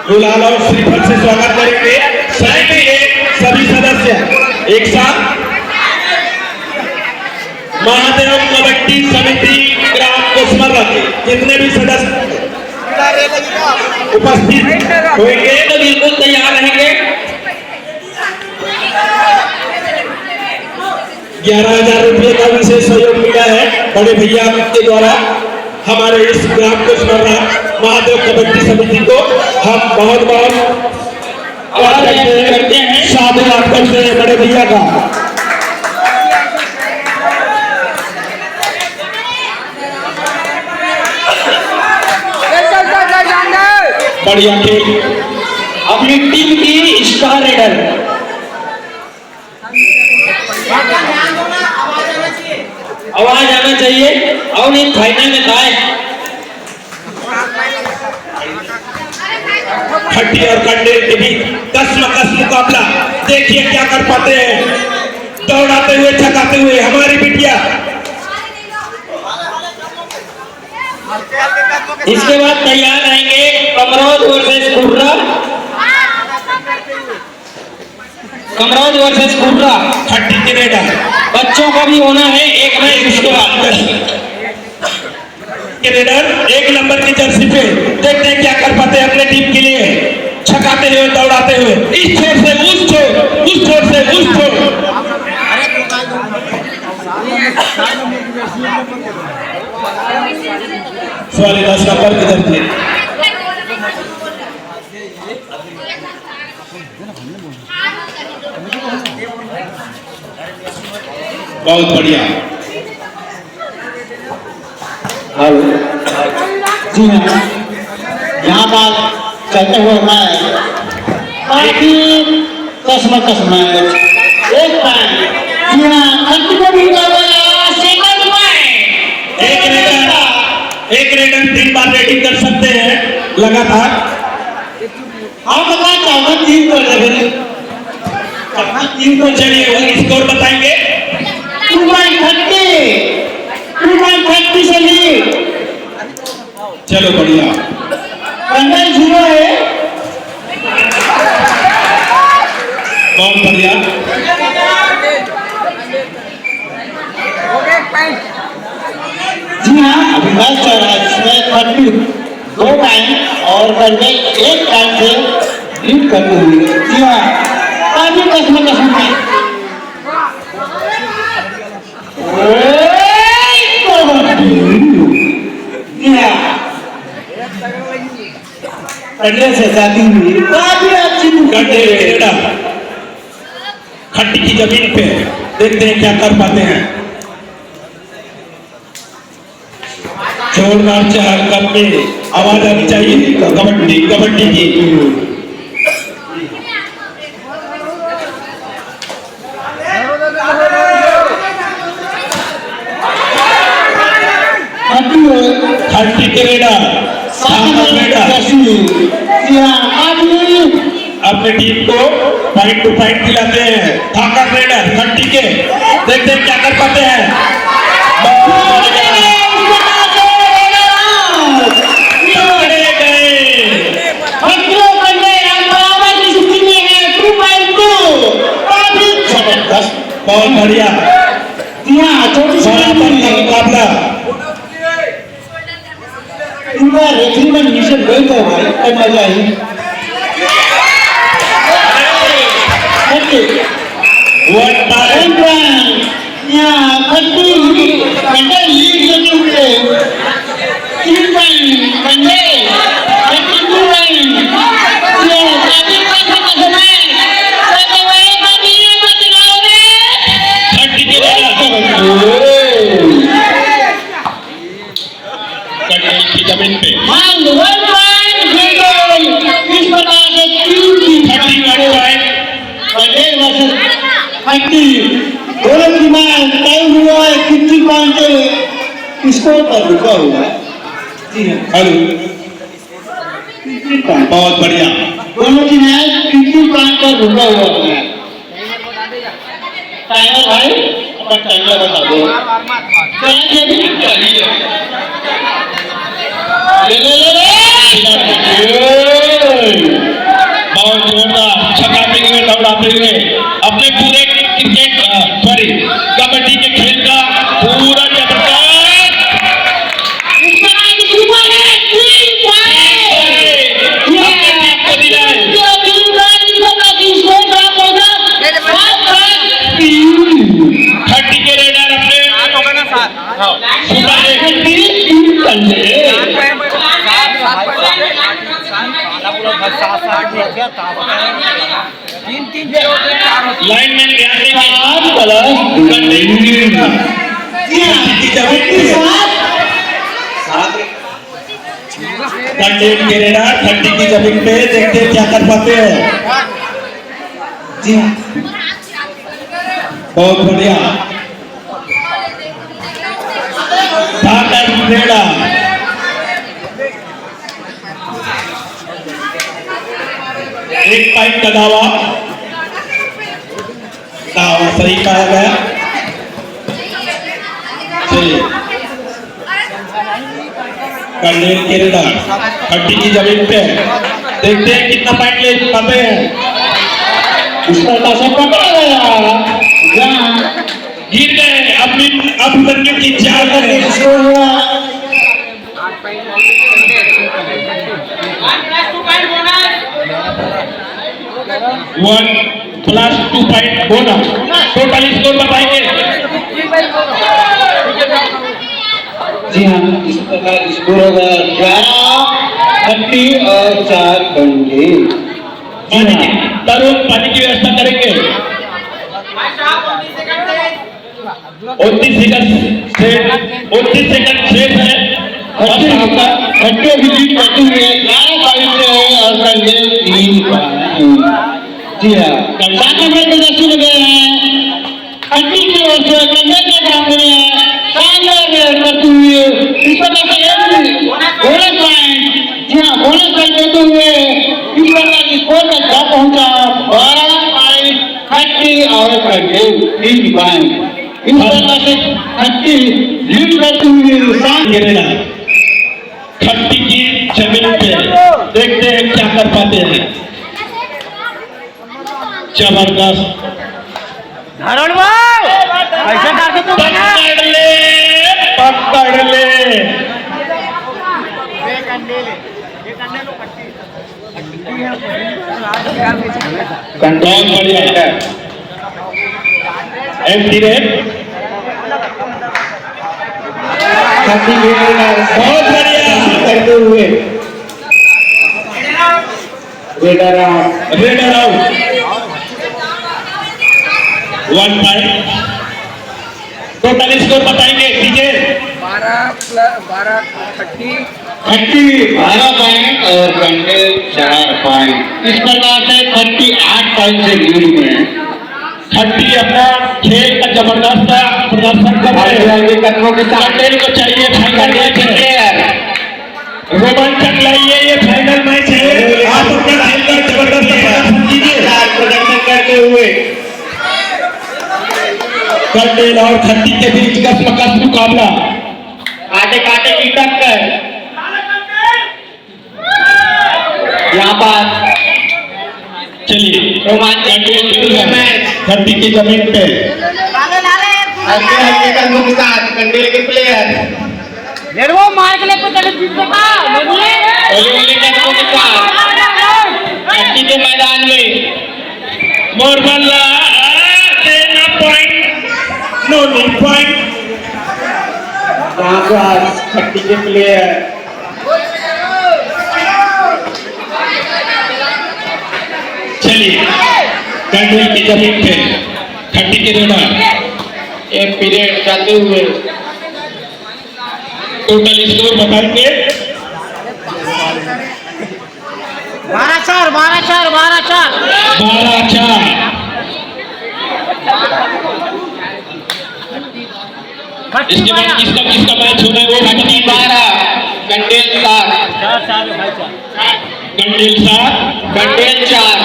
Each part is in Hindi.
गुलाल और श्रीफल से स्वागत करेंगे। सभी सदस्य एक साथ महादेव कबड्डी समिति ग्राम कोसमर्रा के जितने भी सदस्य उपस्थित होंगे तो बिल्कुल तैयार रहेंगे। 11,000 रुपये का विशेष सहयोग मिला है बड़े भैया के द्वारा। हमारे इस ग्राम कोसमर्रा महादेव कबड्डी समिति को हम बहुत बहुत करते हैं, साधुवाद करते हैं बड़े भैया का। बढ़िया खेल अपनी टीम की स्टार रेडर आवाज आना चाहिए और इन फाइनल में गाय हड्डी और कंडे के भी कस मुकाबला। देखिए क्या कर पाते हैं, दौड़ाते हुए छकाते हुए हमारी बिटिया। इसके बाद तैयार रहेंगे कमरौद वर्सेस कुर्रा। कमरौद वर्सेस कुर्रा हड्डी की रेडर बच्चों का भी होना है एक मैच। उसके बाद रेडर 1 नंबर की जर्सी पे देखते हैं क्या कर पाते हैं अपने टीम के लिए, छकाते हुए दौड़ाते हुए इस छोर से उस छोर, उस छोर से उस छोर। सवाल 10 नंबर की जर्सी बहुत बढ़िया। हेलो जी हाँ, यहाँ बात चलते हुए मैं काफी कसमत एक टाइम जी हाँ एक रेडर 3 बार रेडिंग कर सकते हैं लगातार। आप बता चाहो 3 कर देंगे 3 को चलिए वो स्कोर बताएंगे। 2.30 से लीड। चलो बढ़िया। 0 है बहुत बढ़िया। जी हाँ, अभी मैच चल रहा है जिसमें 2 टाइम और करने 1 टाइम से लीड करते हुए। जी हाँ, काफी कसम करने से जाती हुई काफी अच्छी खट्टी की जमीन पे देखते हैं क्या कर पाते हैं। जोरदार चार कप में आवाज आनी चाहिए कबड्डी कबड्डी की। हड्डी के रेडर अपने टीम को पॉइंट टू पॉइंट खिलाते हैं। थाकर रेडर खट्टी के देखते हैं क्या कर पाते हैं। बहुत बढ़िया मुकाबला। रेफरी में नीचे गई तो भाई मजा आई। जमीन पे दोनों की मैच टाइम हुआ है 50 पॉइंट स्कोर पर रुका हुआ है। जी हेलो बहुत बढ़िया। दोनों की मैच 50 पॉइंट पर रुका हुआ है। टाइमर भाई अपन टाइमर बता दो। ले लाइनमैन ध्यान देंगे। 7 प्लस 3 कंटेन केरेला 30 की जमीन पे देखते हैं क्या कर पाते हैं। जी हाँ बहुत बढ़िया। केरेला एक पॉइंट का दावा सही कहा गया। चलिए कंडेल केरेला 30 की जमीन पे देखते हैं कितना पॉइंट ले पाते हैं। उसका पासा पकड़ा गया गिर गए। अब बनने की चाल है। One plus 2 point bonus. Total score बताएंगे। जी हाँ इस प्रकार स्कोर होगा 11 30 और 4 कंडेल। तरुण पानी की व्यवस्था करेंगे। 29 सेकंड शेष है। खट्टे भी जीत करते हुए 11 पॉइंट से और कंडेल 3 पॉइंट। जी हाँ सात नंबर पे दर्शन गए हैं खट्टी की ओर से कंडेल के सामने शानदार करते हुए इस प्रकार से बोनस पॉइंट। जी हाँ बोनस पॉइंट देते हुए इस प्रकार स्कोर तक जा पहुंचा 12 पॉइंट खट्टी और कंडेल 3 पॉइंट। इस प्रकार से खट्टी लीड करते हुए केरेला 30 की जमीन पे देखते हैं क्या कर पाते हैं। जबरदस्त पकड़ ले। बहुत बढ़िया है। एमटी रे बहुत बढ़िया करते हुए raider out 1 point. Total score बताएंगे डीजे। 12 पॉइंट और कंडेल 4 पॉइंट। इस प्रकार से 38 पॉइंट से लीड में 30 अपना खेल का जबरदस्त प्रदर्शन कर रहे हैं। कंडेल को चाहिए फाइनल मैच है। रोमांचक लाइए ये फाइनल मैच है। आप अपना खेल का जबरदस्त प्रदर्शन कीजिए। प्रदर्शन करते हुए कंडेल और 30 के बीच कसमकस मुकाबला। काटे काटे की टक्कर यहाँ पर। चलिए रोमांचक 30 की जमीन पे हल्के कदमों के साथ कंडेल के प्लेयर कदमों के साथ खट्टी के मैदान में मोरबल्ला देना पॉइंट नो नी पॉइंट। खट्टी के प्लेयर चलिए कंडेल की जमीन पे 30 के रेडा एक पीरियड चलते हुए टोटल स्कोर बताएंगे। 12-4 इसके बाद किसका मैच होना है वो खट्टी 12 कंडेल 7 कंडेल 4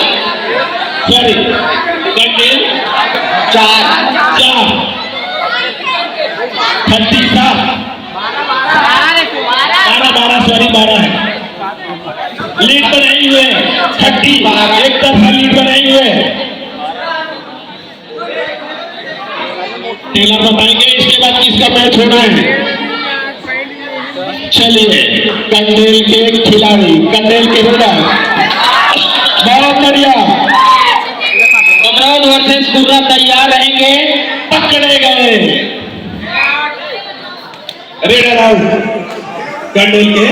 सॉरी कंडेल 4 30 12 है। लीड पर नहीं हुए 30 एक तरफा लीड पर नहीं हुए। टेलर बताएंगे इसके बाद किसका मैच होना है। चलिए कंडेल के खिलाड़ी कंडेल के रेडर बहुत बढ़िया। कमरौद वर्सेस पूरा तैयार रहेंगे। पकड़े गए। रेडर आउट कंडेल के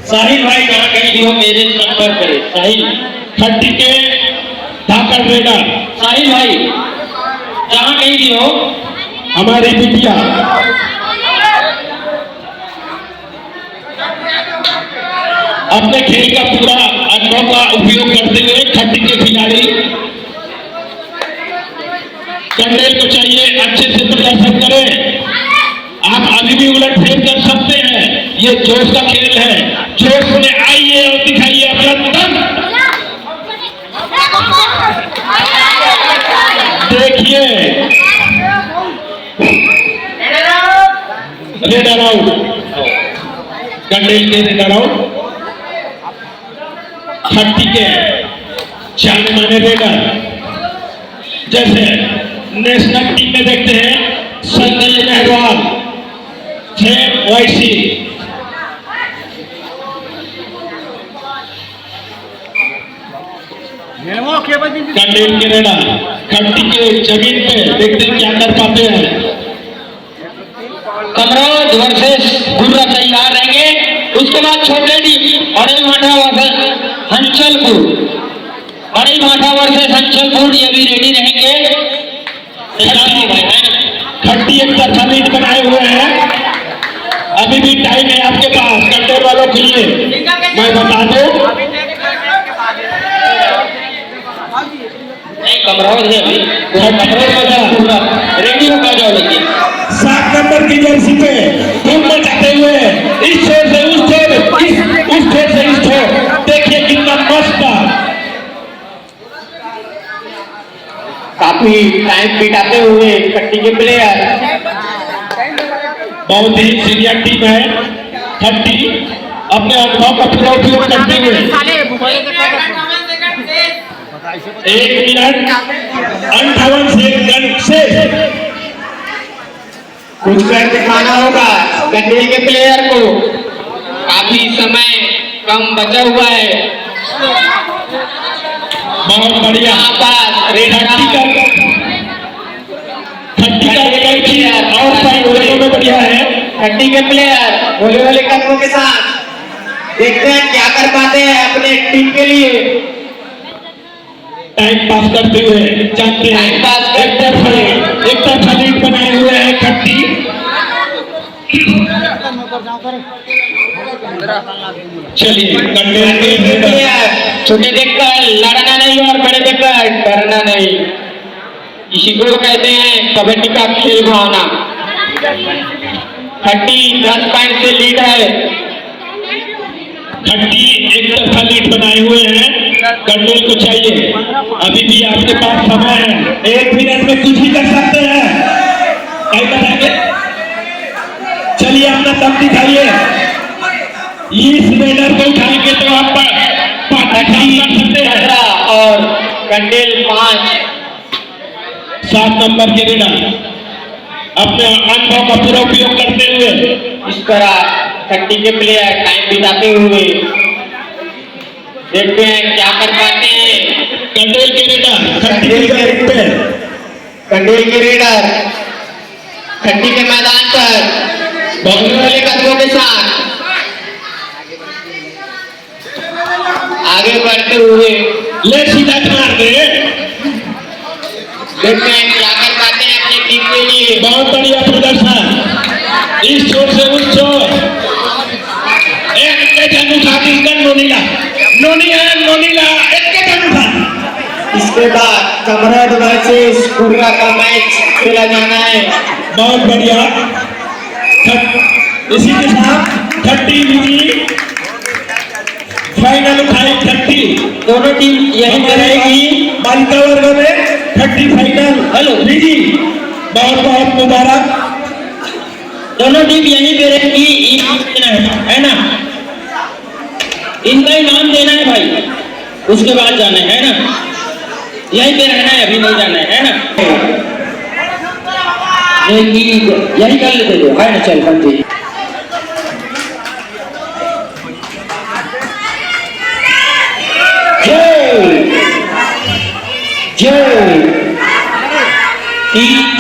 साहिल भाई जहाँ कहीं भी हो मेरे संपर्क करे। साहिल खट्टी के धाकड़ रेडर साहिल भाई जहाँ कहीं भी हो हमारी बिटिया अपने खेल का पूरा अनुभव का उपयोग करते हुए खट्टी के खिलाड़ी कंडेल को चाहिए अच्छे से प्रदर्शन करें। आप अभी भी उलट फेर कर सकते हैं, ये जोश का खेल है। जोश में आइए और दिखाइए अपना दम। देखिए रेडर आउट, कंडेल के रेडर आउट। खट्टी के जाने माने रेडर जैसे नेशनल टीम में देखते हैं संजय नेहवाल, जेम वाइसी, कंडेल के रेडर खट्टी के जमीन पे देखते हैं क्या कर पाते हैं। कमरोज वर्सेस गुर्रा तैयार रहेंगे। उसके बाद छोटे टीम अरे माठा वर्सेस हंचलपुर, अरे माठा वर्सेस हंचलपुर ये भी रेडी रहेंगे। खट्टी एक तरफा लीड बनाए हुए हैं। अभी भी टाइम है आपके पास, कंडेल वालों के लिए मैं बता दूं कमरोज है अभी रेडी होगा जाओ। लेकिन 7 नंबर की जर्सी पे धूम मचाते हुए इस छोर से उस छोर, उस छोर से इस छोर, देखिए कितना मस्त काफी टाइम बिताते हुए खट्टी के प्लेयर। बहुत ही सीनियर टीम है खट्टी, अपने अनुभव का पूरा उपयोग करते हुए 1 मिनट 58 सेकंड से कुछ कर दिखाना होगा कंडेल के प्लेयर को। काफी समय कम बचा हुआ है। बहुत बढ़िया खट्टी का प्लेयर और दोनों में बढ़िया है। खट्टी के प्लेयर भोले वाले कदमों के साथ देखते हैं क्या कर पाते हैं अपने टीम के लिए। टाइम पास करते हुए जानते हैं एक तरफा लीड बनाए हुए हैं खट्टी। चलिए कंडेल के छोटे देखकर लड़ना नहीं और बड़े देखकर डरना नहीं, इसी को कहते हैं कबड्डी का खेल भावना। खट्टी 10 पॉइंट से लीड है। खट्टी एक तरफा लीड बनाए हुए हैं, कंडेल को चाहिए अभी भी आपके पास समय है, 1 मिनट में कुछ भी कर सकते हैं। क्या बताएंगे? चलिए अपना दम दिखाइए। इस रेडर को उठाएंगे तो आप कर सकते हैं। और कंडेल 5 7 नंबर के रेडर अपने अनुभव का पूरा उपयोग करते हुए इस तरह खट्टी के प्लेयर टाइम बिताते हुए देखते हैं क्या कर पाते हैं। कंडेल के रेडर खट्टी के कंडेल के रेडर खट्टी के मैदान पर भोले वाले कदमों के साथ आगे बढ़ते हुए ले सीधा मार दे। देखते हैं क्या कर पाते हैं अपनी टीम के लिए। बहुत बढ़िया प्रदर्शन इस छोर से उस छोर। एक जन उठा कर नोनीला नोनीला एक जन उठा। इसके बाद कमराड वर्सेस गुर्रा का मैच खेला जाना है। बहुत बढ़िया। इसी के साथ खट्टी विजी फाइनल उठाई। खट्टी दोनों टीम यही करेगी बालिका वर्ग में खट्टी फाइनल। हेलो विजी बहुत बहुत मुबारक। दोनों टीम यही पे रहेगी। इनाम देना है ना, इनका इनाम देना है भाई, उसके बाद जाना है ना, यहीं पे रहना है, अभी नहीं जाना है ना। यही कर लेते थे है ना। चल बनते जय जय